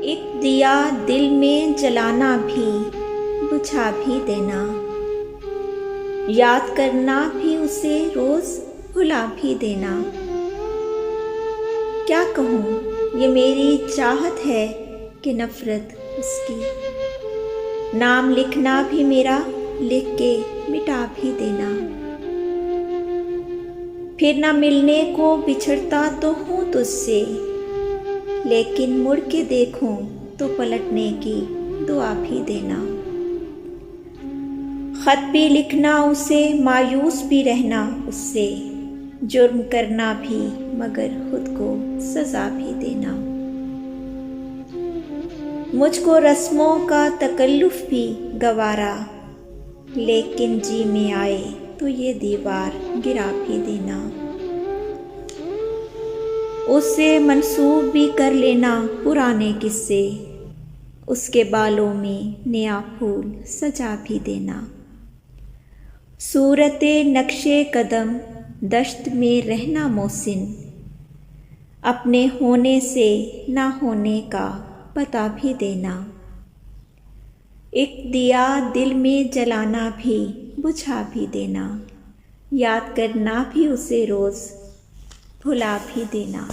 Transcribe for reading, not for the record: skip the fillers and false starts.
एक दिया दिल में जलाना भी, बुझा भी देना। याद करना भी उसे रोज, भुला भी देना। क्या कहूँ, ये मेरी चाहत है कि नफरत उसकी। नाम लिखना भी मेरा, लिख के मिटा भी देना। फिर ना मिलने को बिछड़ता तो हूँ तुझसे, लेकिन मुड़ के देखूं तो पलटने की दुआ भी देना। खत भी लिखना उसे, मायूस भी रहना उससे। जुर्म करना भी मगर खुद को सजा भी देना। मुझको रस्मों का तकल्लुफ भी गवारा, लेकिन जी में आए तो ये दीवार गिरा भी देना। उससे मंसूब भी कर लेना पुराने किस्से, उसके बालों में नया फूल सजा भी देना। सूरते नक्शे कदम दश्त में रहना मोहसिन, अपने होने से ना होने का पता भी देना। एक दिया दिल में जलाना भी, बुझा भी देना। याद करना भी उसे रोज, भुला भी देना।